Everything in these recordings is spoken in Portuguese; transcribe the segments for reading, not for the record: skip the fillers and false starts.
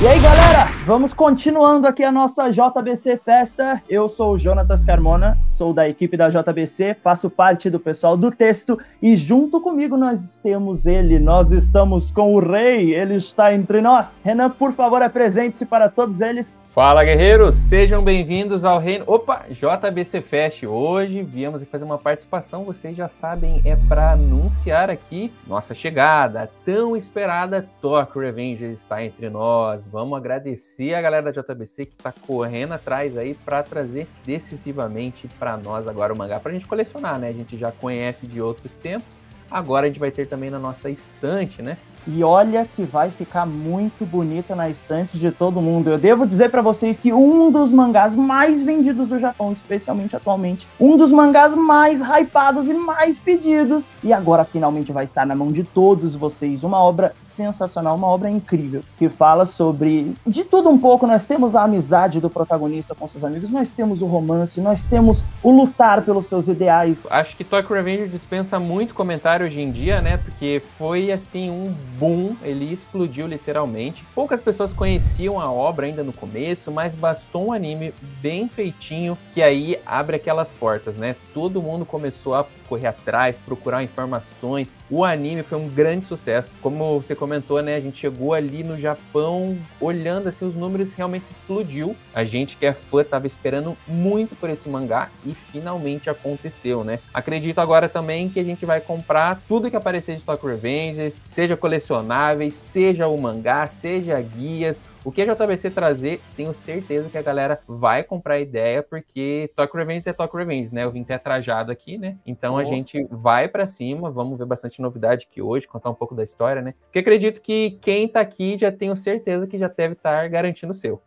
E aí, galera, vamos continuando aqui a nossa JBC Festa. Eu sou o Jonatas Carmona, sou da equipe da JBC, faço parte do pessoal do texto e junto comigo nós estamos com o rei, ele está entre nós. Renan, por favor, apresente-se para todos eles. Fala, guerreiros, sejam bem-vindos ao reino... JBC Fest. Hoje viemos aqui fazer uma participação, vocês já sabem, é para anunciar aqui nossa chegada, a tão esperada Tokyo Revengers está entre nós. Vamos agradecer a galera da JBC que está correndo atrás aí para trazer decisivamente para nós agora o mangá, para a gente colecionar, né? A gente já conhece de outros tempos, agora a gente vai ter também na nossa estante, né? E olha que vai ficar muito bonita na estante de todo mundo. Eu devo dizer pra vocês que um dos mangás mais vendidos do Japão, especialmente atualmente, um dos mangás mais hypados e mais pedidos, e agora finalmente vai estar na mão de todos vocês. Uma obra sensacional, uma obra incrível, que fala sobre de tudo um pouco. Nós temos a amizade do protagonista com seus amigos, nós temos o romance, nós temos o lutar pelos seus ideais. Acho que Tokyo Revengers dispensa muito comentário hoje em dia, né? Porque foi assim um boom, ele explodiu literalmente. Poucas pessoas conheciam a obra ainda no começo, mas bastou um anime bem feitinho que aí abre aquelas portas, né? Todo mundo começou a correr atrás, procurar informações. O anime foi um grande sucesso. Como você comentou, né? A gente chegou ali no Japão, olhando assim, os números realmente explodiu. A gente que é fã tava esperando muito por esse mangá e finalmente aconteceu, né? Acredito agora também que a gente vai comprar tudo que aparecer de Tokyo Revengers, seja colecionáveis, seja o mangá, seja guias. O que a JBC trazer, tenho certeza que a galera vai comprar a ideia, porque Tokyo Revengers é Tokyo Revengers, né? Eu vim até trajado aqui, né? Então a gente vai pra cima, vamos ver bastante novidade aqui hoje, contar um pouco da história, né? Porque acredito que quem tá aqui já tenho certeza que já deve estar garantindo o seu.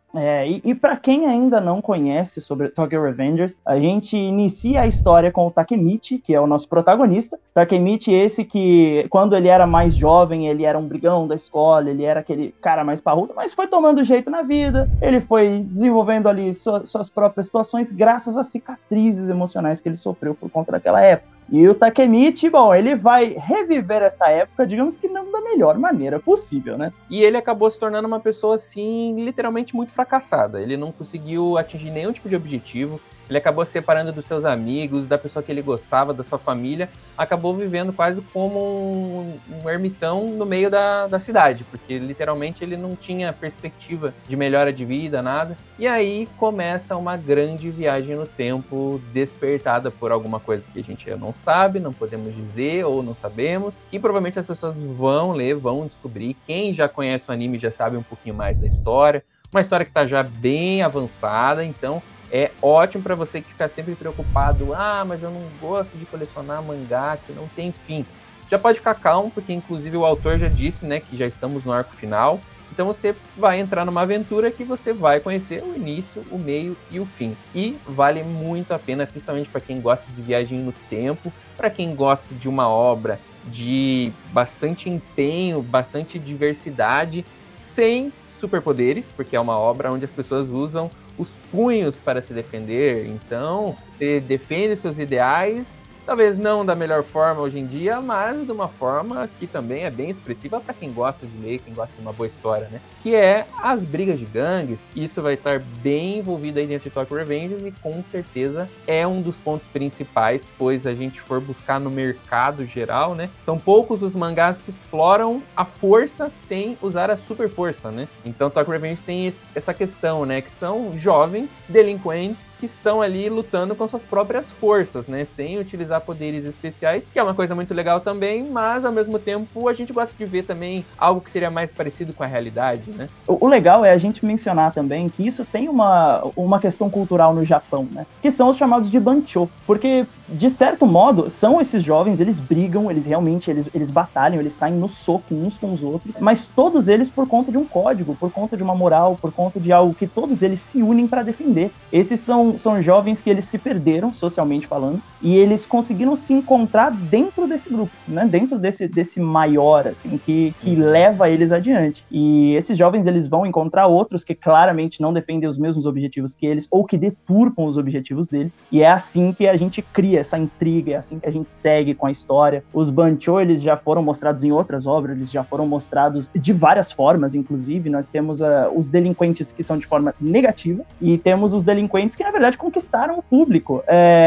E para quem ainda não conhece sobre Tokyo Revengers, a gente inicia a história com o Takemichi, que é o nosso protagonista. Takemichi, esse que, quando ele era mais jovem, ele era um brigão da escola, ele era aquele cara mais parrudo, mas foi tomando jeito na vida, ele foi desenvolvendo ali suas próprias situações, graças às cicatrizes emocionais que ele sofreu por conta daquela época. E o Takemichi, bom, ele vai reviver essa época, digamos que não da melhor maneira possível, né? E ele acabou se tornando uma pessoa, assim, literalmente muito fracassada. Ele não conseguiu atingir nenhum tipo de objetivo. Ele acabou se separando dos seus amigos, da pessoa que ele gostava, da sua família. Acabou vivendo quase como um ermitão no meio da cidade, porque literalmente ele não tinha perspectiva de melhora de vida, nada. E aí começa uma grande viagem no tempo, despertada por alguma coisa que a gente não sabe, não podemos dizer ou não sabemos, que provavelmente as pessoas vão ler, vão descobrir. Quem já conhece o anime já sabe um pouquinho mais da história. Uma história que está já bem avançada, então é ótimo para você que fica sempre preocupado. Mas eu não gosto de colecionar mangá que não tem fim. Já pode ficar calmo, porque inclusive o autor já disse, né, que já estamos no arco final. Então você vai entrar numa aventura que você vai conhecer o início, o meio e o fim. E vale muito a pena, principalmente para quem gosta de viagem no tempo, para quem gosta de uma obra de bastante empenho, bastante diversidade, sem superpoderes, porque é uma obra onde as pessoas usam os punhos para se defender. Então, você defende seus ideais, talvez não da melhor forma hoje em dia, mas de uma forma que também é bem expressiva para quem gosta de ler, quem gosta de uma boa história, né? Que é as brigas de gangues. Isso vai estar bem envolvido aí dentro de Tokyo Revengers e com certeza é um dos pontos principais, pois a gente for buscar no mercado geral, né? São poucos os mangás que exploram a força sem usar a super força, né? Então Tokyo Revengers tem essa questão, né? Que são jovens delinquentes que estão ali lutando com suas próprias forças, né? Sem utilizar poderes especiais, que é uma coisa muito legal também, mas ao mesmo tempo a gente gosta de ver também algo que seria mais parecido com a realidade, né? O legal é a gente mencionar também que isso tem uma questão cultural no Japão, né? Que são os chamados de bancho, porque de certo modo são esses jovens, eles brigam, eles realmente eles batalham, eles saem no soco uns com os outros, mas todos eles por conta de um código, por conta de uma moral, por conta de algo que todos eles se unem para defender. Esses são jovens que eles se perderam socialmente falando e eles conseguiram se encontrar dentro desse grupo, né? Dentro desse maior, assim, que leva eles adiante. E esses jovens, eles vão encontrar outros que claramente não defendem os mesmos objetivos que eles, ou que deturpam os objetivos deles, e é assim que a gente cria cria essa intriga, é assim que a gente segue com a história. Os Bancho, eles já foram mostrados em outras obras, eles já foram mostrados de várias formas, inclusive. Nós temos os delinquentes que são de forma negativa e temos os delinquentes que, na verdade, conquistaram o público.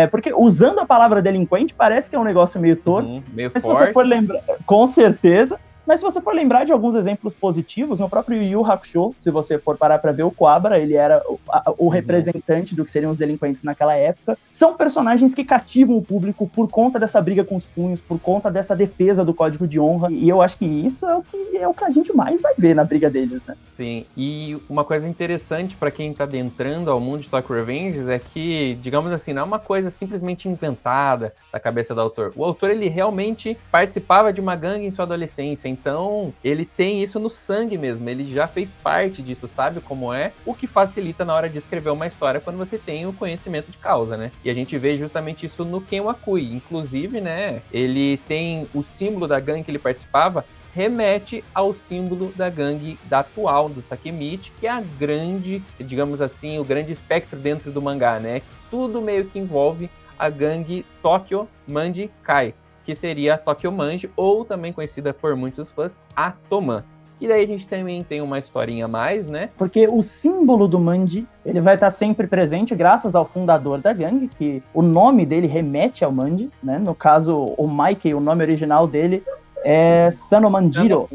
Porque usando a palavra delinquente, parece que é um negócio meio torto. Meio mas forte. Se você for lembrar, com certeza. Mas se você for lembrar de alguns exemplos positivos, no próprio Yu Yu Hakusho, se você for parar pra ver o Quabra, ele era o representante do que seriam os delinquentes naquela época. São personagens que cativam o público por conta dessa briga com os punhos, por conta dessa defesa do código de honra. E eu acho que isso é o que a gente mais vai ver na briga deles, né? Sim, e uma coisa interessante pra quem tá adentrando ao mundo de Tokyo Revengers é que, digamos assim, não é uma coisa simplesmente inventada da cabeça do autor. O autor, ele realmente participava de uma gangue em sua adolescência. Então, ele tem isso no sangue mesmo, ele já fez parte disso, sabe como é, o que facilita na hora de escrever uma história quando você tem o conhecimento de causa, né? E a gente vê justamente isso no Ken Wakui. Inclusive, né, ele tem o símbolo da gangue que ele participava, remete ao símbolo da gangue da atual, do Takemichi, que é a grande, digamos assim, o grande espectro dentro do mangá, né? Tudo meio que envolve a gangue Tokyo Manji Kai, que seria a Tokyo Manji, ou também conhecida por muitos fãs, a Toman. E daí a gente também tem uma historinha a mais, né? Porque o símbolo do Manji, ele vai estar sempre presente graças ao fundador da gangue, que o nome dele remete ao Manji, né? No caso, o Mike, o nome original dele é Sanomanjiro.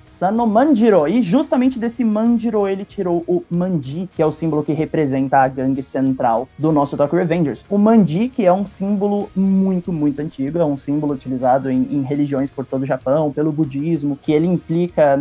Sanomanjiro. E justamente desse Manjiro ele tirou o Manji, que é o símbolo que representa a gangue central do nosso Tokyo Revengers. O Manji, que é um símbolo muito, muito antigo, é um símbolo utilizado em religiões por todo o Japão, pelo budismo, que ele implica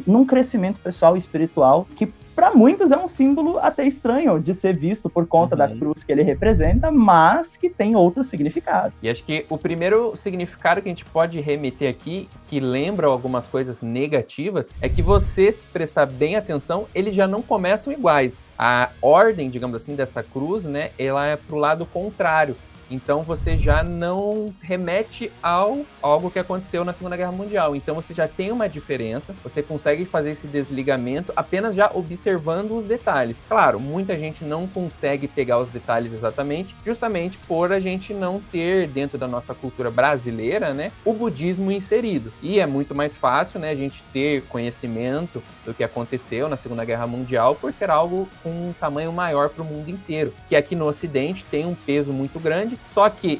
num crescimento pessoal e espiritual que para muitos é um símbolo até estranho de ser visto por conta da cruz que ele representa, mas que tem outro significado. E acho que o primeiro significado que a gente pode remeter aqui, que lembra algumas coisas negativas, é que você, se prestar bem atenção, eles já não começam iguais. A ordem, digamos assim, dessa cruz, né, ela é pro lado contrário. Então você já não remete ao algo que aconteceu na Segunda Guerra Mundial. Então você já tem uma diferença, você consegue fazer esse desligamento apenas já observando os detalhes. Claro, muita gente não consegue pegar os detalhes exatamente, justamente por a gente não ter dentro da nossa cultura brasileira, né, o budismo inserido. E é muito mais fácil, né, a gente ter conhecimento do que aconteceu na Segunda Guerra Mundial por ser algo com um tamanho maior para o mundo inteiro, que aqui no Ocidente tem um peso muito grande. Só que,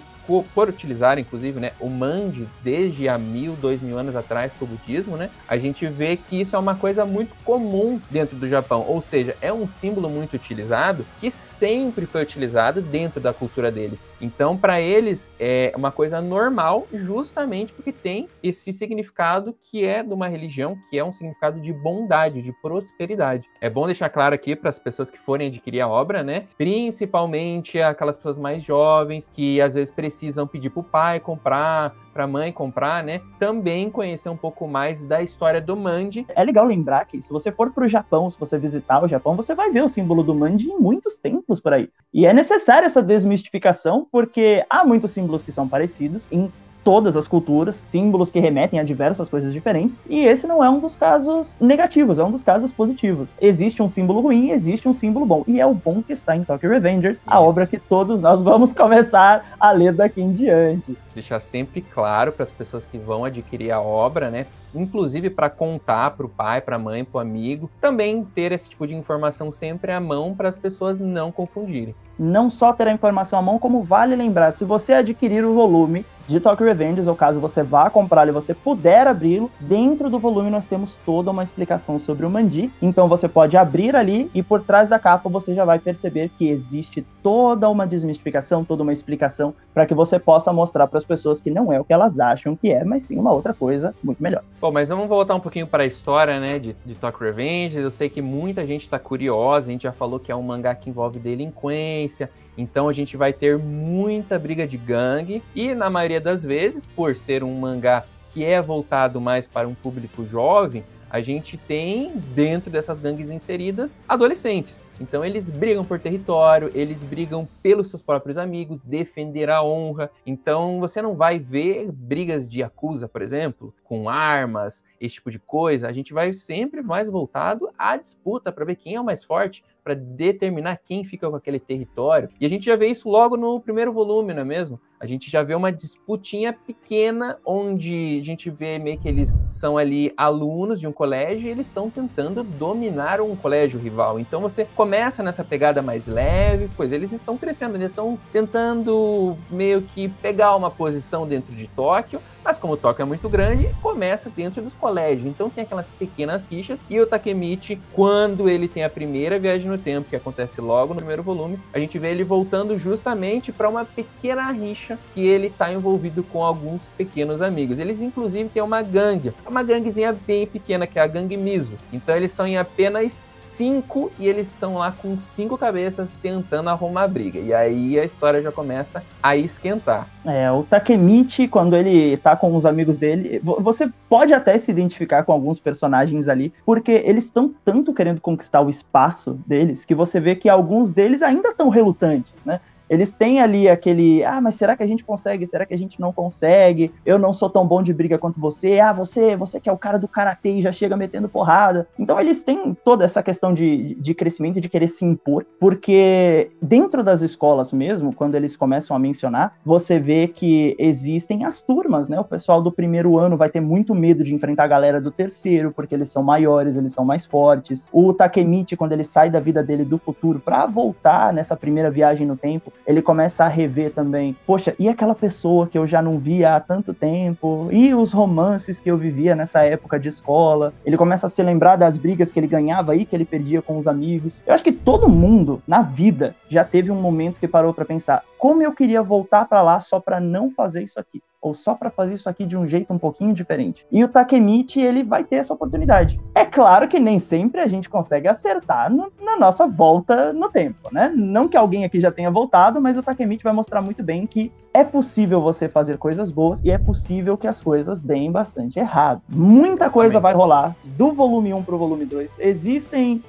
por utilizar, inclusive, né, o Manji desde há 1000, 2000 anos atrás com o budismo, né, a gente vê que isso é uma coisa muito comum dentro do Japão. Ou seja, é um símbolo muito utilizado que sempre foi utilizado dentro da cultura deles. Então, para eles, é uma coisa normal justamente porque tem esse significado que é de uma religião, que é um significado de bondade, de prosperidade. É bom deixar claro aqui para as pessoas que forem adquirir a obra, né, principalmente aquelas pessoas mais jovens que às vezes precisam pedir para o pai comprar, para a mãe comprar, né? Também conhecer um pouco mais da história do Manji. É legal lembrar que se você for para o Japão, se você visitar o Japão, você vai ver o símbolo do Manji em muitos templos por aí. E é necessária essa desmistificação, porque há muitos símbolos que são parecidos em todas as culturas, símbolos que remetem a diversas coisas diferentes, e esse não é um dos casos negativos, é um dos casos positivos. Existe um símbolo ruim, existe um símbolo bom, e é o bom que está em Tokyo Revengers, a obra que todos nós vamos começar a ler daqui em diante. Deixar sempre claro para as pessoas que vão adquirir a obra, né? Inclusive para contar para o pai, para a mãe, para o amigo, também ter esse tipo de informação sempre à mão para as pessoas não confundirem. Não só ter a informação à mão, como vale lembrar, se você adquirir o volume de Tokyo Revengers, ou caso você vá comprá-lo e você puder abri-lo, dentro do volume nós temos toda uma explicação sobre o Manji, então você pode abrir ali e por trás da capa você já vai perceber que existe toda uma desmistificação, toda uma explicação para que você possa mostrar para as pessoas que não é o que elas acham que é, mas sim uma outra coisa muito melhor. Bom, mas vamos voltar um pouquinho para a história, né, de Tokyo Revengers. Eu sei que muita gente está curiosa, a gente já falou que é um mangá que envolve delinquência, então a gente vai ter muita briga de gangue, e na maioria das vezes, por ser um mangá que é voltado mais para um público jovem, a gente tem, dentro dessas gangues inseridas, adolescentes. Então eles brigam por território, eles brigam pelos seus próprios amigos, defender a honra. Então você não vai ver brigas de Yakuza, por exemplo, com armas, esse tipo de coisa. A gente vai sempre mais voltado à disputa para ver quem é o mais forte, para determinar quem fica com aquele território. E a gente já vê isso logo no primeiro volume, não é mesmo? A gente já vê uma disputinha pequena, onde a gente vê meio que eles são ali alunos de um colégio e eles estão tentando dominar um colégio rival. Então você começa nessa pegada mais leve, pois eles estão crescendo, eles estão tentando meio que pegar uma posição dentro de Tóquio, mas como Tóquio é muito grande, começa dentro dos colégios. Então tem aquelas pequenas rixas. E o Takemichi, quando ele tem a primeira viagem no tempo, que acontece logo no primeiro volume, a gente vê ele voltando justamente para uma pequena rixa que ele está envolvido com alguns pequenos amigos. Eles inclusive têm uma ganguezinha bem pequena, que é a gangue Mizo. Então eles são em apenas 5 e eles estão lá com 5 cabeças tentando arrumar briga. E aí a história já começa a esquentar. O Takemichi, quando ele tá com os amigos dele, você pode até se identificar com alguns personagens ali, porque eles estão tanto querendo conquistar o espaço deles, que você vê que alguns deles ainda estão relutantes, né? Eles têm ali aquele, mas será que a gente consegue? Será que a gente não consegue? Eu não sou tão bom de briga quanto você. Você que é o cara do karatê e já chega metendo porrada. Então eles têm toda essa questão de crescimento e de querer se impor, porque dentro das escolas mesmo, quando eles começam a mencionar, você vê que existem as turmas, né? O pessoal do primeiro ano vai ter muito medo de enfrentar a galera do terceiro, porque eles são maiores, eles são mais fortes. O Takemichi, quando ele sai da vida dele do futuro para voltar nessa primeira viagem no tempo, ele começa a rever também, poxa, e aquela pessoa que eu já não via há tanto tempo, e os romances que eu vivia nessa época de escola. Ele começa a se lembrar das brigas que ele ganhava e que ele perdia com os amigos. Eu acho que todo mundo na vida já teve um momento que parou para pensar, como eu queria voltar para lá só para não fazer isso aqui, ou só para fazer isso aqui de um jeito um pouquinho diferente. E o Takemichi, ele vai ter essa oportunidade. É claro que nem sempre a gente consegue acertar na nossa volta no tempo, né? Não que alguém aqui já tenha voltado, mas o Takemichi vai mostrar muito bem que é possível você fazer coisas boas e é possível que as coisas deem bastante errado. Muita coisa vai rolar do volume 1 pro volume 2. Existem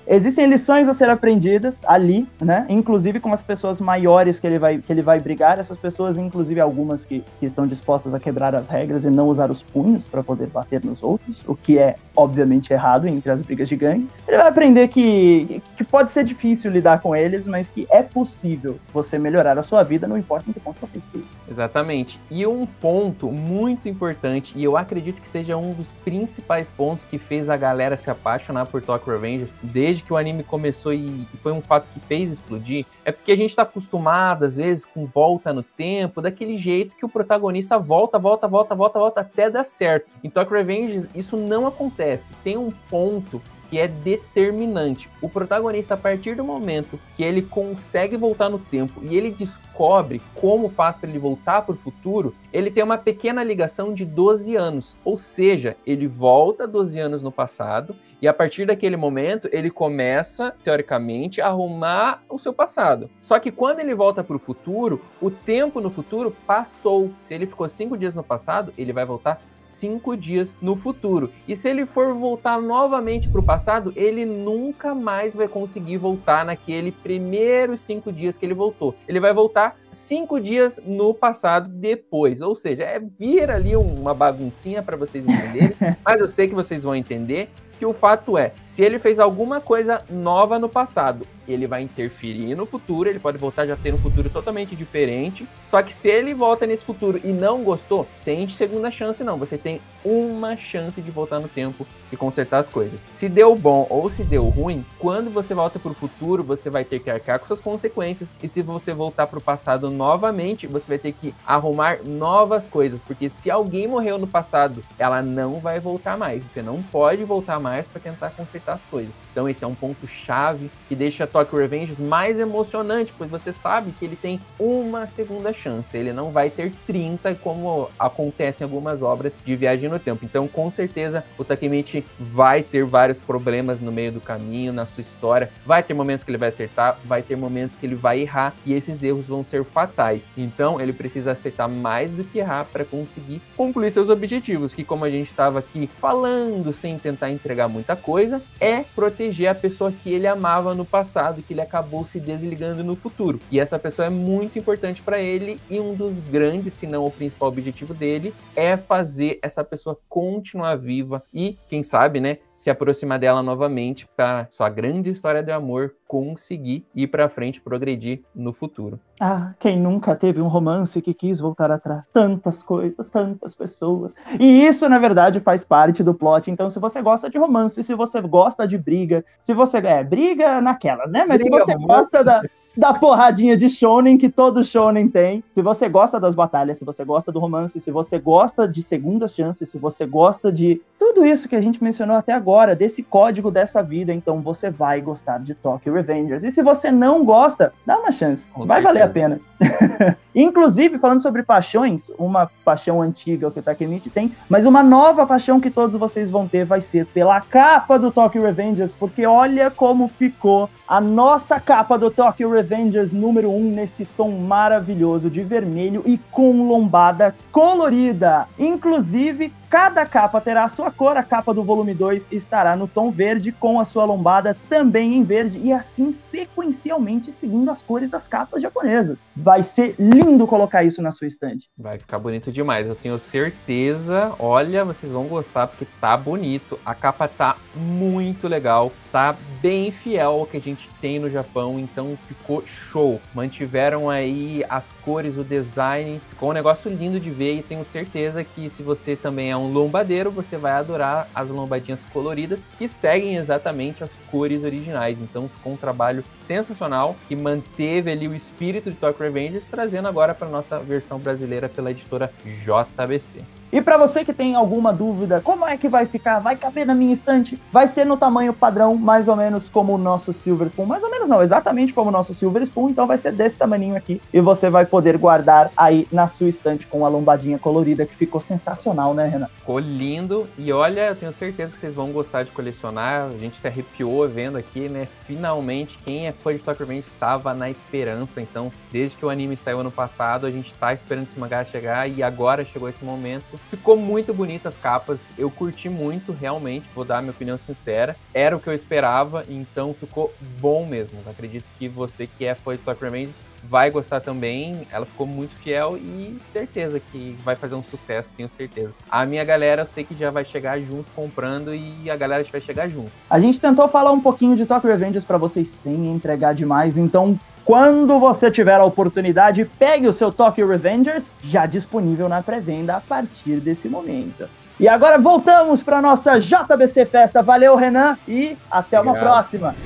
lições a ser aprendidas ali, né? Inclusive com as pessoas maiores que ele vai brigar. Essas pessoas, inclusive algumas que estão dispostas a quebrar as regras e não usar os punhos para poder bater nos outros, o que é obviamente errado entre as brigas de gangue. Ele vai aprender que pode ser difícil lidar com eles, mas que é possível você melhorar a sua vida, não importa em que ponto você esteja. Exatamente. E um ponto muito importante, e eu acredito que seja um dos principais pontos que fez a galera se apaixonar por Tokyo Revengers desde que o anime começou, e foi um fato que fez explodir, é porque a gente tá acostumado, às vezes, com volta no tempo, daquele jeito que o protagonista volta até dar certo. Em Tokyo Revengers, isso não acontece. Tem um ponto que é determinante. O protagonista, a partir do momento que ele consegue voltar no tempo e ele descobre como faz para ele voltar para o futuro, ele tem uma pequena ligação de 12 anos. Ou seja, ele volta 12 anos no passado e a partir daquele momento ele começa, teoricamente, a arrumar o seu passado. Só que quando ele volta para o futuro, o tempo no futuro passou. Se ele ficou 5 dias no passado, ele vai voltar 5 dias no futuro. E se ele for voltar novamente para o passado, ele nunca mais vai conseguir voltar naquele primeiros 5 dias que ele voltou. Ele vai voltar 5 dias no passado depois. Ou seja, vira ali uma baguncinha para vocês entenderem, mas eu sei que vocês vão entender que o fato é, se ele fez alguma coisa nova no passado, ele vai interferir no futuro, ele pode voltar já ter um futuro totalmente diferente, só que se ele volta nesse futuro e não gostou, sente segunda chance não, você tem uma chance de voltar no tempo e consertar as coisas. Se deu bom ou se deu ruim, quando você volta para o futuro, você vai ter que arcar com suas consequências, e se você voltar para o passado novamente, você vai ter que arrumar novas coisas, porque se alguém morreu no passado, ela não vai voltar mais, você não pode voltar mais para tentar consertar as coisas. Então esse é um ponto chave que deixa Tokyo Revengers mais emocionante, pois você sabe que ele tem uma segunda chance, ele não vai ter 30 como acontece em algumas obras de viagem no tempo. Então com certeza o Takemichi vai ter vários problemas no meio do caminho, na sua história, vai ter momentos que ele vai acertar, vai ter momentos que ele vai errar, e esses erros vão ser fatais. Então ele precisa acertar mais do que errar para conseguir concluir seus objetivos, que, como a gente estava aqui falando sem tentar entregar muita coisa, é proteger a pessoa que ele amava no passado, que ele acabou se desligando no futuro. E essa pessoa é muito importante para ele, e um dos grandes, se não o principal objetivo dele, é fazer essa pessoa continuar viva e, quem sabe, né, se aproximar dela novamente para sua grande história de amor conseguir ir para frente, progredir no futuro. Ah, quem nunca teve um romance que quis voltar atrás? Tantas coisas, tantas pessoas. E isso, na verdade, faz parte do plot. Então, se você gosta de romance, se você gosta de briga, se você... briga naquelas, né? Mas Briga, se você gosta da porradinha de shonen que todo shonen tem, se você gosta das batalhas, se você gosta do romance, se você gosta de segundas chances, se você gosta de tudo isso que a gente mencionou até agora, desse código dessa vida, então você vai gostar de Tokyo Revengers. E se você não gosta, dá uma chance, vai valer a pena. Inclusive, falando sobre paixões, uma paixão antiga que o Takemichi tem, mas uma nova paixão que todos vocês vão ter vai ser pela capa do Tokyo Revengers, porque olha como ficou a nossa capa do Tokyo Revengers número 1 nesse tom maravilhoso de vermelho e com lombada colorida. Inclusive, cada capa terá a sua cor, a capa do volume 2 estará no tom verde, com a sua lombada também em verde, e assim sequencialmente seguindo as cores das capas japonesas. Vai ser lindo colocar isso na sua estante. Vai ficar bonito demais, eu tenho certeza. Olha, vocês vão gostar porque tá bonito, a capa tá muito legal, tá bem fiel ao que a gente tem no Japão, então ficou show. Mantiveram aí as cores, o design, ficou um negócio lindo de ver, e tenho certeza que se você também é um lombadeiro, você vai adorar as lombadinhas coloridas que seguem exatamente as cores originais. Então ficou um trabalho sensacional que manteve ali o espírito de Tokyo Revengers, trazendo agora para nossa versão brasileira pela editora JBC. E para você que tem alguma dúvida, como é que vai ficar? Vai caber na minha estante? Vai ser no tamanho padrão, mais ou menos como o nosso Silver Spoon. Mais ou menos não, exatamente como o nosso Silver Spoon. Então vai ser desse tamaninho aqui. E você vai poder guardar aí na sua estante com a lombadinha colorida, que ficou sensacional, né, Renan? Ficou lindo. E olha, eu tenho certeza que vocês vão gostar de colecionar. A gente se arrepiou vendo aqui, né? Finalmente, quem é fã de Tokyo Revengers estava na esperança. Então, desde que o anime saiu ano passado, a gente tá esperando esse mangá chegar, e agora chegou esse momento. Ficou muito bonita as capas, eu curti muito, realmente, vou dar a minha opinião sincera. Era o que eu esperava, então ficou bom mesmo. Acredito que você que é fã de Tokyo Revengers vai gostar também. Ela ficou muito fiel e certeza que vai fazer um sucesso, tenho certeza. A minha galera eu sei que já vai chegar junto comprando, e a galera vai chegar junto. A gente tentou falar um pouquinho de Tokyo Revengers para vocês sem entregar demais, então quando você tiver a oportunidade, pegue o seu Tokyo Revengers, já disponível na pré-venda a partir desse momento. E agora voltamos para nossa JBC Festa. Valeu, Renan, e até uma próxima!